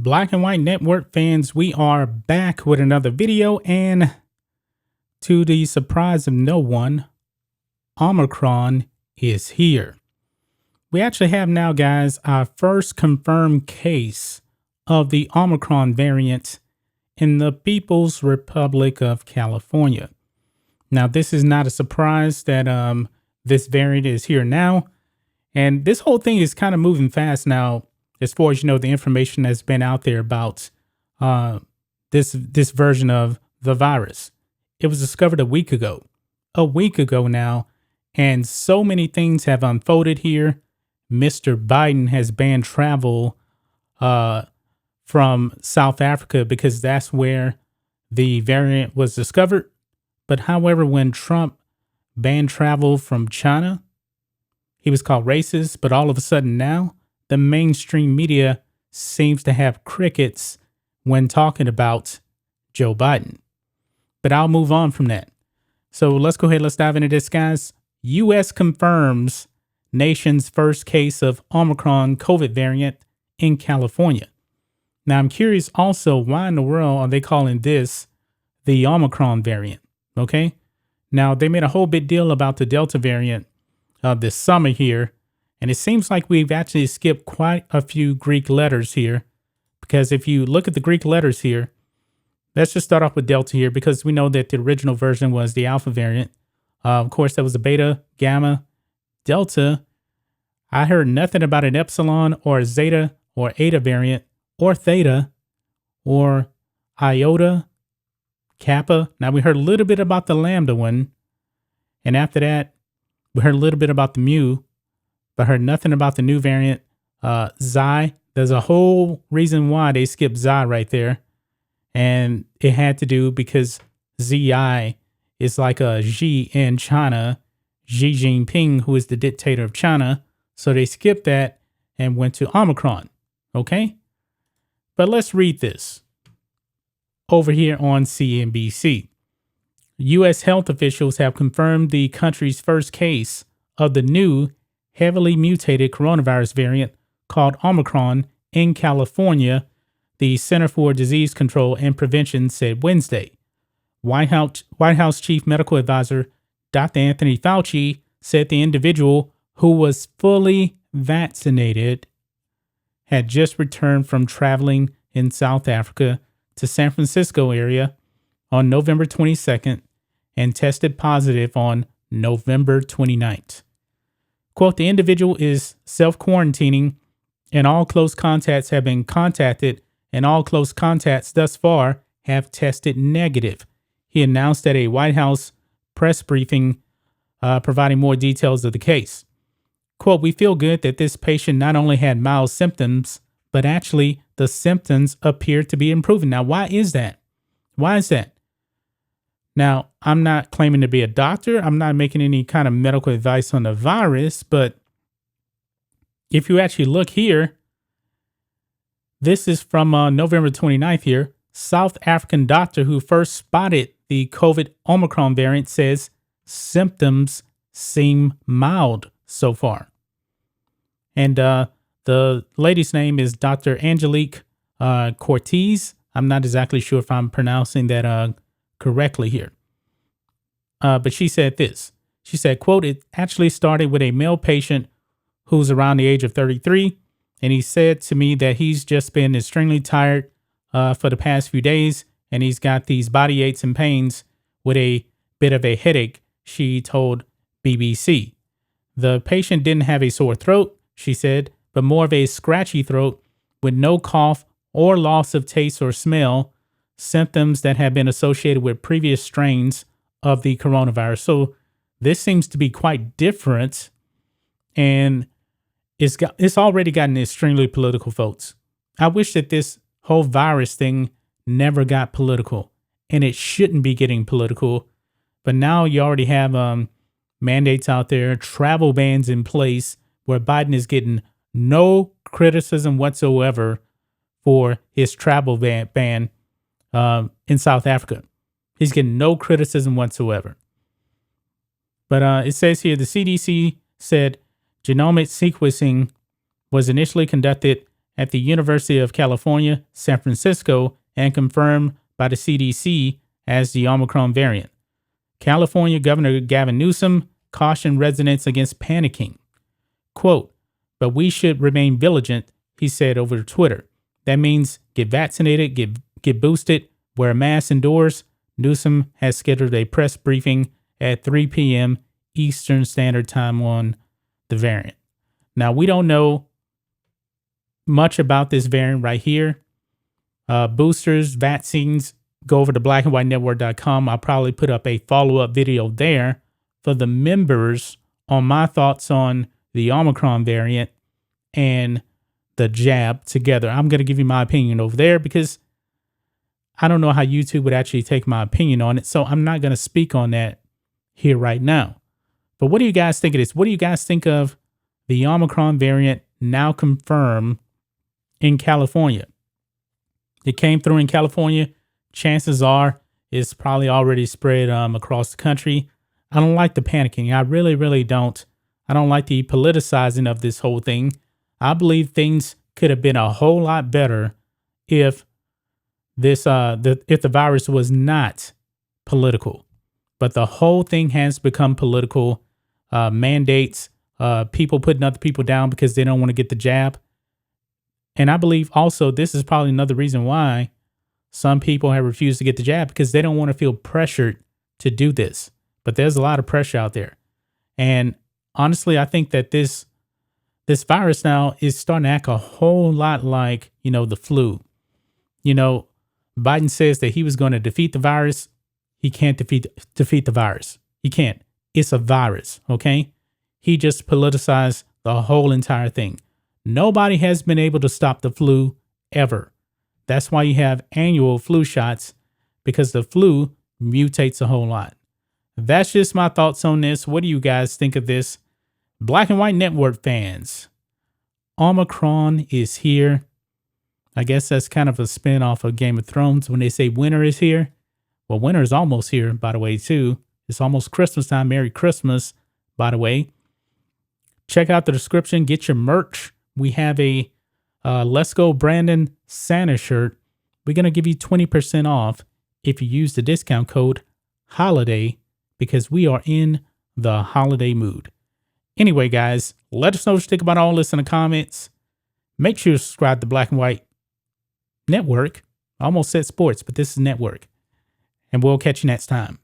Black and White Network fans, we are back with another video, and to the surprise of no one, Omicron is here. We actually have now, guys, our first confirmed case of the Omicron variant in the People's Republic of California. Now, this is not a surprise that this variant is here now, and this whole thing is kind of moving fast now. As far as you know, the information that's been out there about this version of the virus. It was discovered a week ago now, and so many things have unfolded here. Mr. Biden has banned travel from South Africa because that's where the variant was discovered. But however, when Trump banned travel from China, he was called racist, but all of a sudden now, the mainstream media seems to have crickets when talking about Joe Biden. But I'll move on from that. So let's go ahead. Let's dive into this, guys. U.S. confirms nation's first case of Omicron COVID variant in California. Now, I'm curious also, why in the world are they calling this the Omicron variant? Okay. Now, they made a whole big deal about the Delta variant this summer here. And it seems like we've actually skipped quite a few Greek letters here, because if you look at the Greek letters here, let's just start off with Delta here, because we know that the original version was the Alpha variant. Of course, there was a Beta, Gamma, Delta. I heard nothing about an Epsilon or a Zeta or Eta variant or Theta or Iota, Kappa. Now, we heard a little bit about the Lambda one. And after that, we heard a little bit about the Mu. But heard nothing about the new variant, Xi. There's a whole reason why they skipped Xi right there. And it had to do because Xi is like a Xi in China, Xi Jinping, who is the dictator of China. So they skipped that and went to Omicron. Okay? But let's read this over here on CNBC. U.S. health officials have confirmed the country's first case of the new heavily mutated coronavirus variant called Omicron in California, the Center for Disease Control and Prevention said Wednesday. White House Chief Medical Advisor Dr. Anthony Fauci said the individual, who was fully vaccinated, had just returned from traveling in South Africa to San Francisco area on November 22nd and tested positive on November 29th. Quote, the individual is self-quarantining and all close contacts have been contacted and all close contacts thus far have tested negative. He announced at a White House press briefing, providing more details of the case. Quote, we feel good that this patient not only had mild symptoms, but actually the symptoms appear to be improving. Now, why is that? Why is that? Now, I'm not claiming to be a doctor. I'm not making any kind of medical advice on the virus, but if you actually look here, this is from November 29th here. South African doctor who first spotted the COVID Omicron variant says symptoms seem mild so far. And the lady's name is Dr. Angelique Cortez. I'm not exactly sure if I'm pronouncing that correctly here. But she said this. She said, quote, it actually started with a male patient who's around the age of 33. And he said to me that he's just been extremely tired for the past few days. And he's got these body aches and pains with a bit of a headache, she told BBC. The patient didn't have a sore throat, she said, but more of a scratchy throat with no cough or loss of taste or smell, symptoms that have been associated with previous strains of the coronavirus. So this seems to be quite different, and it's already gotten extremely political, folks. I wish that this whole virus thing never got political, and it shouldn't be getting political. But now you already have mandates out there, travel bans in place, where Biden is getting no criticism whatsoever for his travel ban in South Africa. He's getting no criticism whatsoever. But it says here, the CDC said genomic sequencing was initially conducted at the University of California, San Francisco, and confirmed by the CDC as the Omicron variant. California Governor Gavin Newsom cautioned residents against panicking. Quote, "But we should remain vigilant," he said over Twitter. That means get vaccinated, get boosted, wear a mask indoors. Newsom has scheduled a press briefing at 3 p.m. Eastern Standard Time on the variant. Now, we don't know much about this variant right here. Boosters, vaccines, go over to blackandwhitenetwork.com. I'll probably put up a follow-up video there for the members on my thoughts on the Omicron variant and the jab together. I'm going to give you my opinion over there because I don't know how YouTube would actually take my opinion on it. So I'm not going to speak on that here right now. But what do you guys think of this? What do you guys think of the Omicron variant now confirmed in California? It came through in California. Chances are it's probably already spread across the country. I don't like the panicking. I really, really don't. I don't like the politicizing of this whole thing. I believe things could have been a whole lot better if if the virus was not political. But the whole thing has become political. Mandates, people putting other people down because they don't want to get the jab. And I believe also this is probably another reason why some people have refused to get the jab, because they don't want to feel pressured to do this. But there's a lot of pressure out there. And honestly, I think that this virus now is starting to act a whole lot like, the flu. Biden says that he was going to defeat the virus. He can't defeat the virus. He can't. It's a virus, okay? He just politicized the whole entire thing. Nobody has been able to stop the flu ever. That's why you have annual flu shots, because the flu mutates a whole lot. That's just my thoughts on this. What do you guys think of this? Black and White Network fans, Omicron is here. I guess that's kind of a spin-off of Game of Thrones when they say winter is here. Well, winter is almost here, by the way, too. It's almost Christmas time. Merry Christmas, by the way. Check out the description. Get your merch. We have a Let's Go Brandon Santa shirt. We're going to give you 20% off if you use the discount code HOLIDAY, because we are in the holiday mood. Anyway, guys, let us know what you think about all this in the comments. Make sure to subscribe to Black and White Network. I almost said sports, but this is network. And we'll catch you next time.